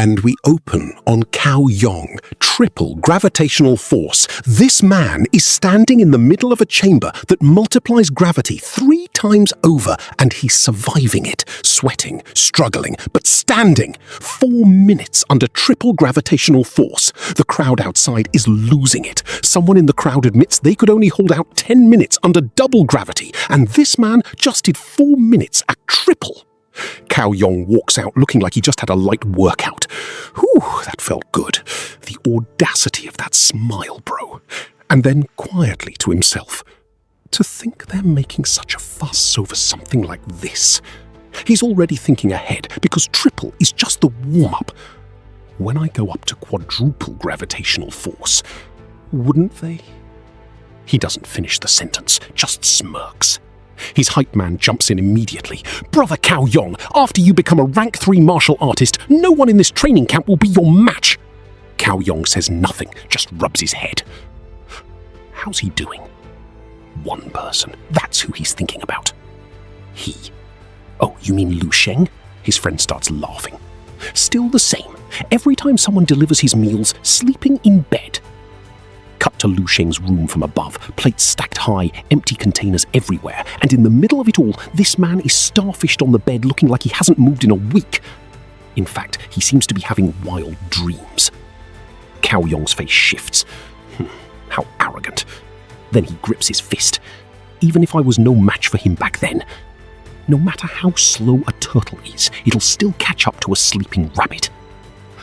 And we open on Cao Yong, triple gravitational force. This man is standing in the middle of a chamber that multiplies gravity 3 times over, and he's surviving it, sweating, struggling, but standing. 4 minutes under triple gravitational force. The crowd outside is losing it. Someone in the crowd admits they could only hold out 10 minutes under double gravity, and this man just did 4 minutes at triple. Cao Yong walks out looking like he just had a light workout. Whew, that felt good. The audacity of that smile, bro. And then quietly to himself, to think they're making such a fuss over something like this. He's already thinking ahead, because triple is just the warm-up. When I go up to quadruple gravitational force, wouldn't they? He doesn't finish the sentence, just smirks. His hype man jumps in immediately. Brother Cao Yong, after you become a rank 3 martial artist, no one in this training camp will be your match. Cao Yong says nothing, just rubs his head. How's he doing? One person, that's who he's thinking about. He. Oh, you mean Lu Sheng? His friend starts laughing. Still the same. Every time someone delivers his meals, sleeping in bed. Cut to Lu Sheng's room from above, plates stacked high, empty containers everywhere, and in the middle of it all, this man is starfished on the bed looking like he hasn't moved in a week. In fact, he seems to be having wild dreams. Cao Yong's face shifts. How arrogant. Then he grips his fist. Even if I was no match for him back then, no matter how slow a turtle is, it'll still catch up to a sleeping rabbit.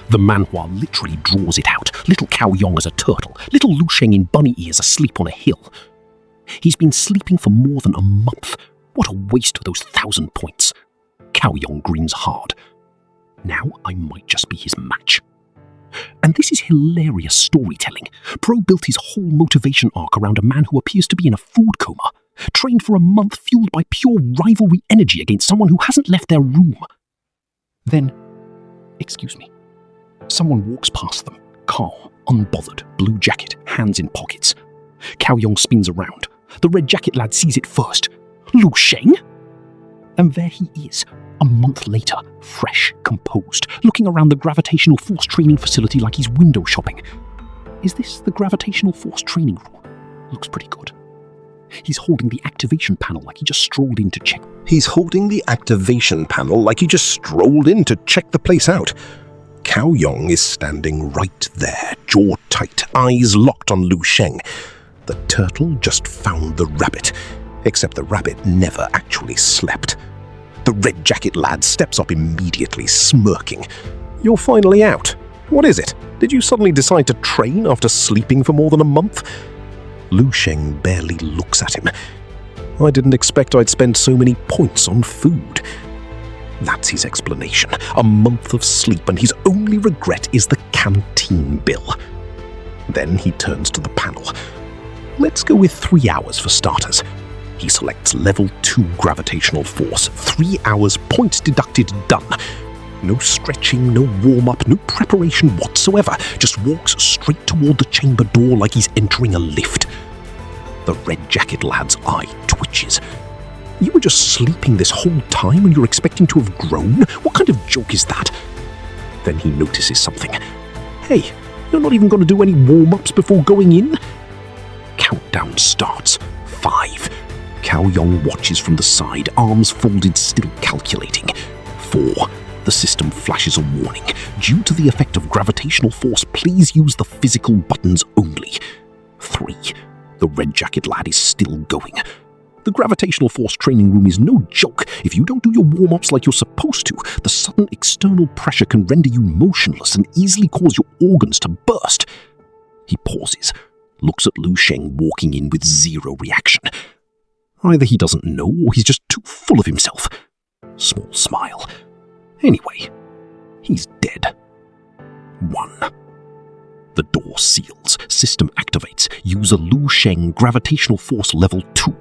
The manhwa literally draws it out. Little Cao Yong as a turtle, little Lu Sheng in bunny ears asleep on a hill. He's been sleeping for more than a month. What a waste of those 1,000 points. Cao Yong grins hard. Now I might just be his match. And this is hilarious storytelling. Pro built his whole motivation arc around a man who appears to be in a food coma, trained for a month fueled by pure rivalry energy against someone who hasn't left their room. Then, excuse me. Someone walks past them, calm, unbothered, blue jacket, hands in pockets. Cao Yong spins around. The red jacket lad sees it first. Lu Sheng? And there he is, a month later, fresh, composed, looking around the gravitational force training facility like he's window shopping. Is this the gravitational force training room? Looks pretty good. He's holding the activation panel like he just strolled in to check. The place out. Cao Yong is standing right there, jaw tight, eyes locked on Lu Sheng. The turtle just found the rabbit, except the rabbit never actually slept. The red jacket lad steps up immediately, smirking. You're finally out. What is it? Did you suddenly decide to train after sleeping for more than a month? Lu Sheng barely looks at him. I didn't expect I'd spend so many points on food. That's his explanation. A month of sleep, and his only regret is the canteen bill. Then he turns to the panel. Let's go with 3 hours for starters. He selects level 2 gravitational force. 3 hours, points deducted, done. No stretching, no warm-up, no preparation whatsoever. Just walks straight toward the chamber door like he's entering a lift. The red jacket lad's eye twitches. You were just sleeping this whole time and you're expecting to have grown? What kind of joke is that? Then he notices something. Hey, you're not even going to do any warm-ups before going in? Countdown starts. 5. Cao Yong watches from the side, arms folded, still calculating. 4. The system flashes a warning. Due to the effect of gravitational force, please use the physical buttons only. 3. The red jacket lad is still going. The gravitational force training room is no joke. If you don't do your warm-ups like you're supposed to, the sudden external pressure can render you motionless and easily cause your organs to burst. He pauses, looks at Lu Sheng walking in with zero reaction. Either he doesn't know or he's just too full of himself. Small smile. Anyway, he's dead. 1. The door seals. System activates. User Lu Sheng, gravitational force level 2.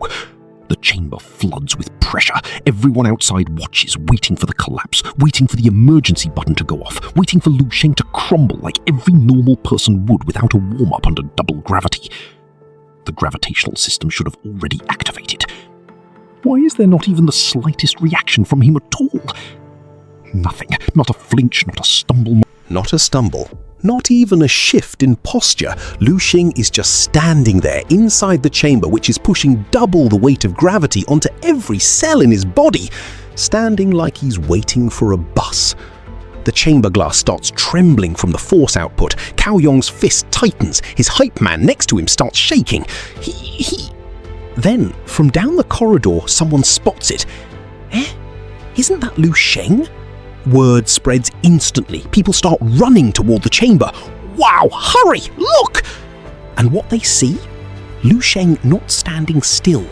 The chamber floods with pressure. Everyone outside watches, waiting for the collapse, waiting for the emergency button to go off, waiting for Lu Sheng to crumble like every normal person would without a warm-up under double gravity. The gravitational system should have already activated. Why is there not even the slightest reaction from him at all? Nothing. Not a flinch, not a stumble. Not a stumble, not even a shift in posture. Lu Xing is just standing there inside the chamber, which is pushing double the weight of gravity onto every cell in his body, standing like he's waiting for a bus. The chamber glass starts trembling from the force output. Cao Yong's fist tightens. His hype man next to him starts shaking. Then, from down the corridor, someone spots it. Isn't that Lu Xing? Word spreads instantly. People start running toward the chamber. Wow, hurry, look! And what they see? Lu Xing not standing still,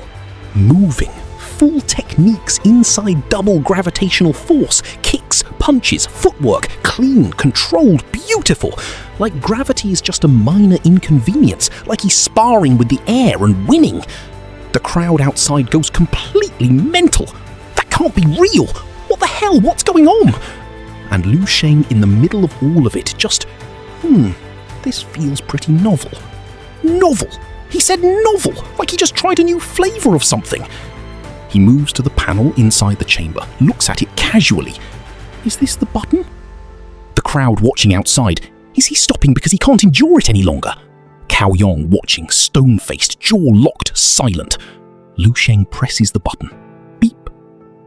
moving. Full techniques inside double gravitational force. Kicks, punches, footwork, clean, controlled, beautiful. Like gravity is just a minor inconvenience, like he's sparring with the air and winning. The crowd outside goes completely mental. That can't be real. What the hell? What's going on? And Lu Xing in the middle of all of it just, this feels pretty novel. Novel! He said novel, like he just tried a new flavor of something. He moves to the panel inside the chamber, looks at it casually. Is this the button? The crowd watching outside, is he stopping because he can't endure it any longer? Cao Yong watching, stone-faced, jaw-locked, silent. Lu Xing presses the button. Beep.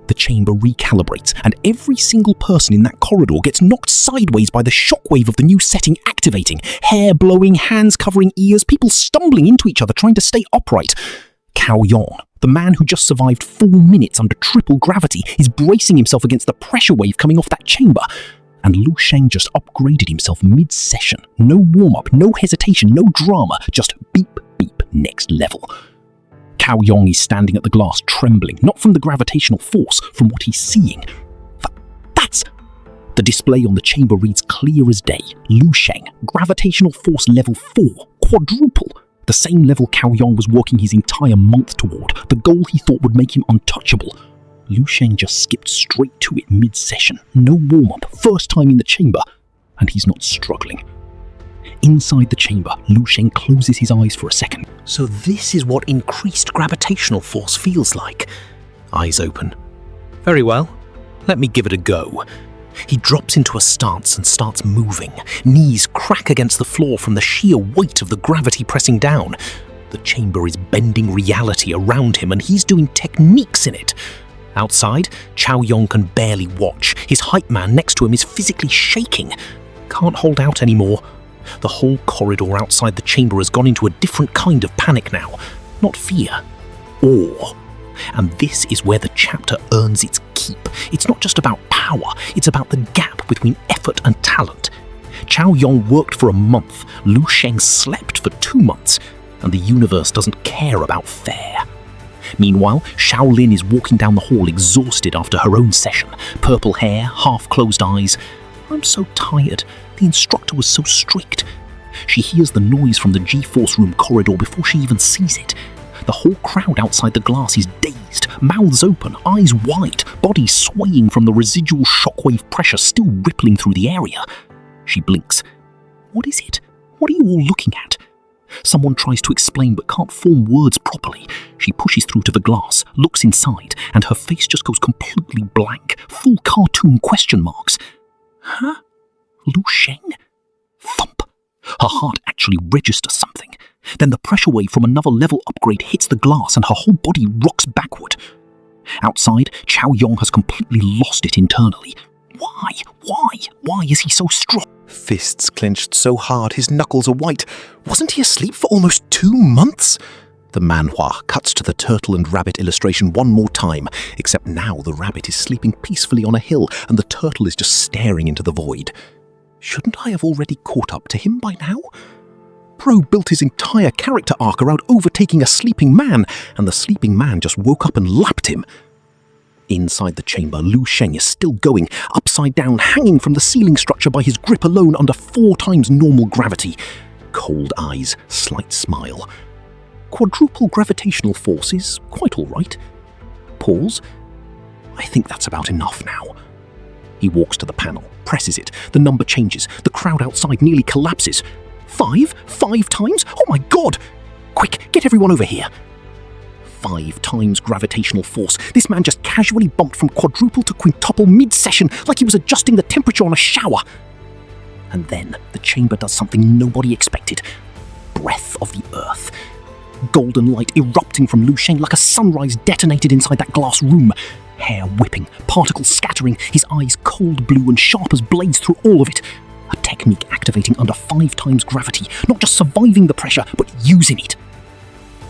The chamber recalibrates, and every single person in that corridor gets knocked sideways by the shockwave of the new setting activating. Hair blowing, hands covering ears, people stumbling into each other trying to stay upright. Cao Yong, the man who just survived 4 minutes under triple gravity, is bracing himself against the pressure wave coming off that chamber. And Lu Xing just upgraded himself mid-session. No warm-up, no hesitation, no drama, just beep, beep, next level. Cao Yong is standing at the glass, trembling, not from the gravitational force, from what he's seeing. That's... The display on the chamber reads clear as day. Lu Xing, gravitational force level 4, quadruple. The same level Cao Yong was working his entire month toward, the goal he thought would make him untouchable. Lu Xing just skipped straight to it mid-session, no warm-up, first time in the chamber, and he's not struggling. Inside the chamber, Lu Xing closes his eyes for a second. So this is what increased gravitational force feels like. Eyes open. Very well, let me give it a go. He drops into a stance and starts moving. Knees crack against the floor from the sheer weight of the gravity pressing down. The chamber is bending reality around him and he's doing techniques in it. Outside, Cao Yong can barely watch. His hype man next to him is physically shaking. Can't hold out anymore. The whole corridor outside the chamber has gone into a different kind of panic now. Not fear, awe. And this is where the chapter earns its keep. It's not just about power, it's about the gap between effort and talent. Cao Yong worked for a month, Lu Xing slept for 2 months, and the universe doesn't care about fair. Meanwhile, Shaolin is walking down the hall exhausted after her own session. Purple hair, half-closed eyes. I'm so tired. The instructor was so strict. She hears the noise from the G-Force room corridor before she even sees it. The whole crowd outside the glass is dazed, mouths open, eyes wide, bodies swaying from the residual shockwave pressure still rippling through the area. She blinks. What is it? What are you all looking at? Someone tries to explain but can't form words properly. She pushes through to the glass, looks inside, and her face just goes completely blank, full cartoon question marks. Huh? Lu Xing? Thump. Her heart actually registers something. Then the pressure wave from another level upgrade hits the glass and her whole body rocks backward. Outside, Cao Yong has completely lost it internally. Why? Why is he so strong? Fists clenched so hard his knuckles are white. Wasn't he asleep for almost 2 months? The manhwa cuts to the turtle and rabbit illustration one more time, except now the rabbit is sleeping peacefully on a hill and the turtle is just staring into the void. Shouldn't I have already caught up to him by now? Bro built his entire character arc around overtaking a sleeping man, and the sleeping man just woke up and lapped him. Inside the chamber, Lu Xing is still going, upside down, hanging from the ceiling structure by his grip alone under 4 times normal gravity. Cold eyes, slight smile. Quadruple gravitational force is quite all right. Pause. I think that's about enough now. He walks to the panel, presses it. The number changes. The crowd outside nearly collapses. 5? 5 times? Oh my god! Quick, get everyone over here. 5 times gravitational force. This man just casually bumped from quadruple to quintuple mid-session like he was adjusting the temperature on a shower. And then the chamber does something nobody expected. Breath of the earth. Golden light erupting from Lu Sheng like a sunrise detonated inside that glass room. Hair whipping, particles scattering, his eyes cold blue and sharp as blades through all of it. A technique activating under 5 times gravity, not just surviving the pressure, but using it.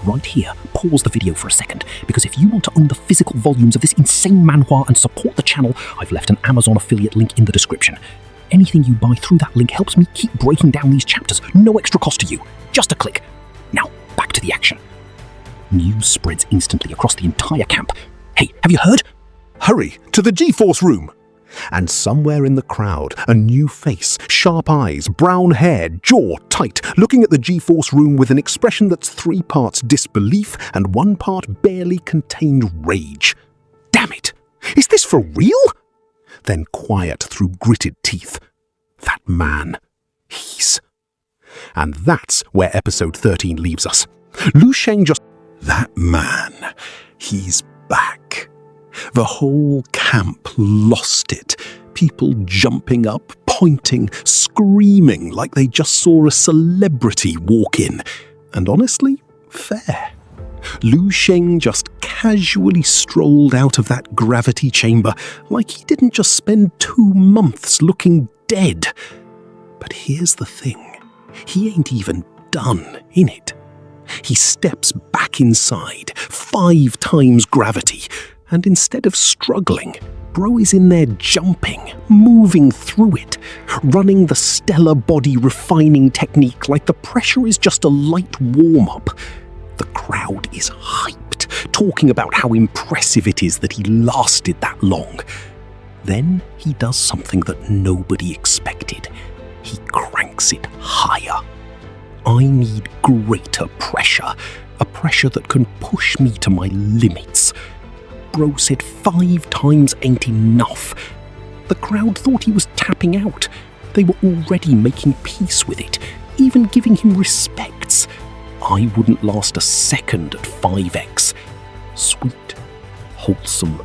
Right here, pause the video for a second, because if you want to own the physical volumes of this insane manhwa and support the channel, I've left an Amazon affiliate link in the description. Anything you buy through that link helps me keep breaking down these chapters, no extra cost to you. Just a click. Now, back to the action. News spreads instantly across the entire camp. Hey, have you heard? Hurry, to the G-Force room! And somewhere in the crowd, a new face, sharp eyes, brown hair, jaw tight, looking at the G-Force room with an expression that's 3 parts disbelief and 1 part barely contained rage. Damn it! Is this for real? Then quiet through gritted teeth. That man, he's... And that's where episode 13 leaves us. Lu Sheng just... That man, he's back. The whole camp lost it. People jumping up, pointing, screaming like they just saw a celebrity walk in. And honestly, fair. Lu Sheng just casually strolled out of that gravity chamber like he didn't just spend 2 months looking dead. But here's the thing. He ain't even done, innit? He steps back inside, 5 times gravity, and instead of struggling, bro is in there jumping, moving through it, running the stellar body refining technique like the pressure is just a light warm-up. The crowd is hyped, talking about how impressive it is that he lasted that long. Then he does something that nobody expected. He cranks it higher. I need greater pressure, a pressure that can push me to my limits. Bro said 5 times ain't enough. The crowd thought he was tapping out. They were already making peace with it, even giving him respects. I wouldn't last a second at 5x. Sweet, wholesome,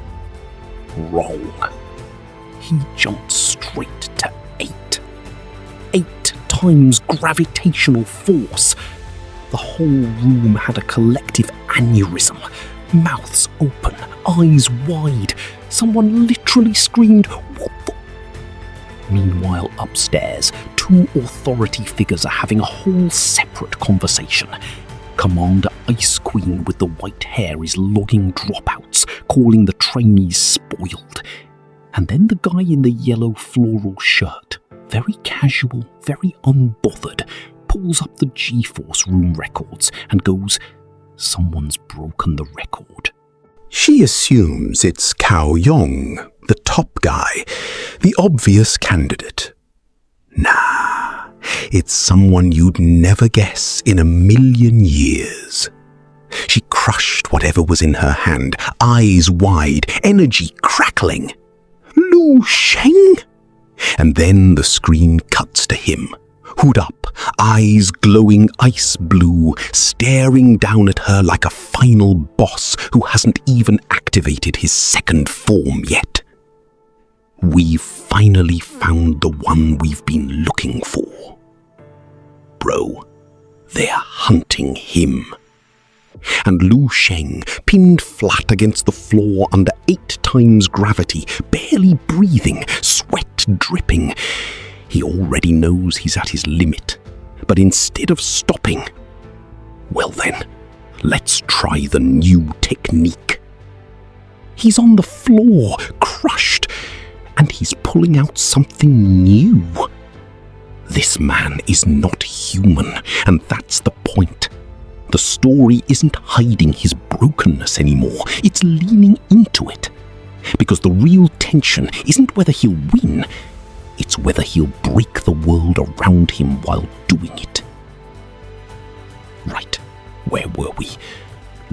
wrong. He jumped straight to 8. 8 times gravitational force. The whole room had a collective aneurysm. Mouths open, eyes wide. Someone literally screamed, "What the?" Meanwhile, upstairs, 2 authority figures are having a whole separate conversation. Commander Ice Queen with the white hair is logging dropouts, calling the trainees spoiled. And then the guy in the yellow floral shirt, very casual, very unbothered, pulls up the G-Force room records and goes, "Someone's broken the record." She assumes it's Cao Yong, the top guy, the obvious candidate. Nah, it's someone you'd never guess in a million years. She crushed whatever was in her hand, eyes wide, energy crackling. Lu Sheng? And then the screen cuts to him, hood up, eyes glowing ice blue, staring down at her like a final boss who hasn't even activated his 2nd form yet. We've finally found the one we've been looking for. Bro, they're hunting him. And Lu Sheng, pinned flat against the floor under 8 times gravity, barely breathing, sweat dripping. He already knows he's at his limit, but instead of stopping, well then, let's try the new technique. He's on the floor, crushed, and he's pulling out something new. This man is not human, and that's the point. The story isn't hiding his brokenness anymore, it's leaning into it. Because the real tension isn't whether he'll win, it's whether he'll break the world around him while doing it. Right, where were we?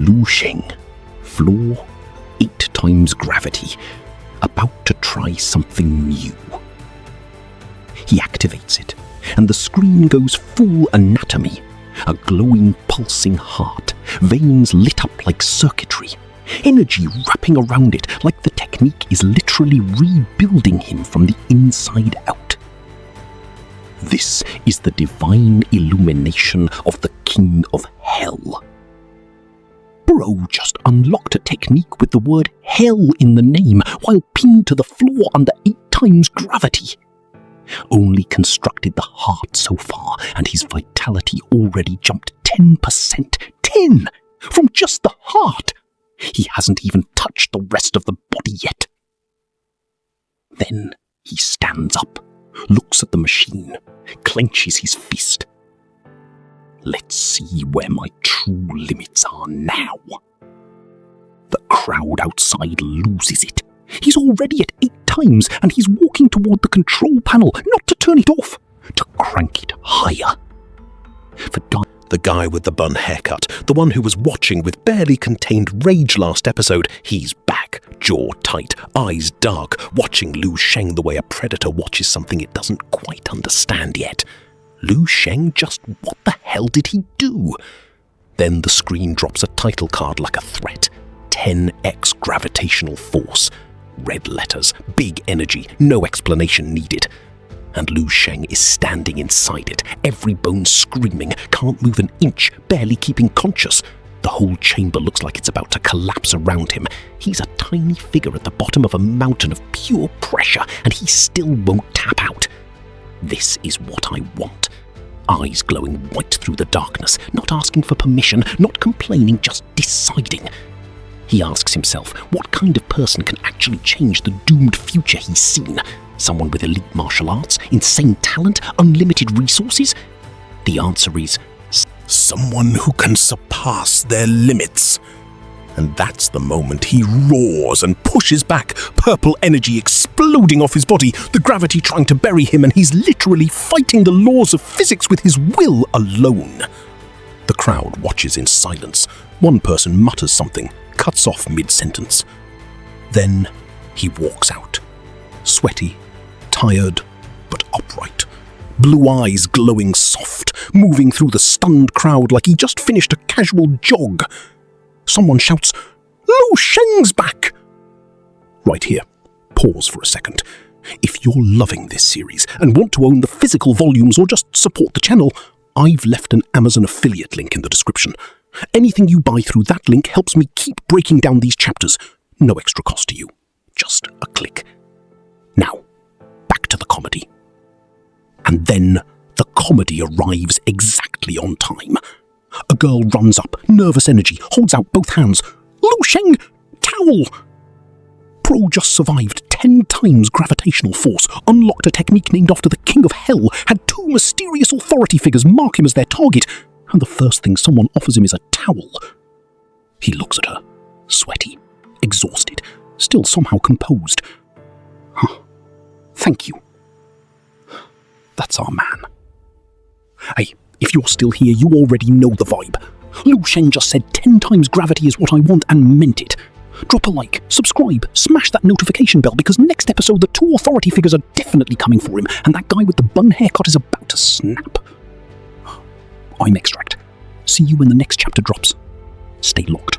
Lu Sheng, floor, 8 times gravity, about to try something new. He activates it, and the screen goes full anatomy. A glowing, pulsing heart, veins lit up like circuitry, energy wrapping around it like the technique is literally rebuilding him from the inside out. This is the divine illumination of the King of Hell. Bro just unlocked a technique with the word hell in the name while pinned to the floor under 8 times gravity. Only constructed the heart so far, and his vitality already jumped 10%. 10! From just the heart! He hasn't even touched the rest of the body yet. Then he stands up, looks at the machine, clenches his fist. Let's see where my true limits are now. The crowd outside loses it. He's already at 8 times, and he's walking toward the control panel, not to turn it off, to crank it higher. The guy with the bun haircut, the one who was watching with barely contained rage last episode, he's back, jaw tight, eyes dark, watching Lu Sheng the way a predator watches something it doesn't quite understand yet. Lu Sheng, just what the hell did he do? Then the screen drops a title card like a threat. 10x gravitational force. Red letters, big energy, no explanation needed. And Lu Sheng is standing inside it, every bone screaming, can't move an inch, barely keeping conscious. The whole chamber looks like it's about to collapse around him. He's a tiny figure at the bottom of a mountain of pure pressure, and he still won't tap out. This is what I want. Eyes glowing white through the darkness, not asking for permission, not complaining, just deciding. He asks himself, what kind of person can actually change the doomed future he's seen? Someone with elite martial arts, insane talent, unlimited resources? The answer is someone who can surpass their limits. And that's the moment he roars and pushes back, purple energy exploding off his body, the gravity trying to bury him, and he's literally fighting the laws of physics with his will alone. The crowd watches in silence. One person mutters something, cuts off mid-sentence. Then he walks out. Sweaty, tired, but upright. Blue eyes glowing soft, moving through the stunned crowd like he just finished a casual jog. Someone shouts, "Lu Sheng's back!" Right here, pause for a second. If you're loving this series and want to own the physical volumes or just support the channel, I've left an Amazon affiliate link in the description. Anything you buy through that link helps me keep breaking down these chapters. No extra cost to you. Just a click. Now, back to the comedy. And then the comedy arrives exactly on time. A girl runs up, nervous energy, holds out both hands. "Lu Sheng! Towel!" Pro just survived 10 times gravitational force, unlocked a technique named after the King of Hell, had 2 mysterious authority figures mark him as their target, and the first thing someone offers him is a towel. He looks at her, sweaty, exhausted, still somehow composed. Thank you. That's our man. Hey, if you're still here, you already know the vibe. Lu Sheng just said 10 times gravity is what I want and meant it. Drop a like, subscribe, smash that notification bell because next episode the 2 authority figures are definitely coming for him and that guy with the bun haircut is about to snap. I'm Extract. See you when the next chapter drops. Stay locked.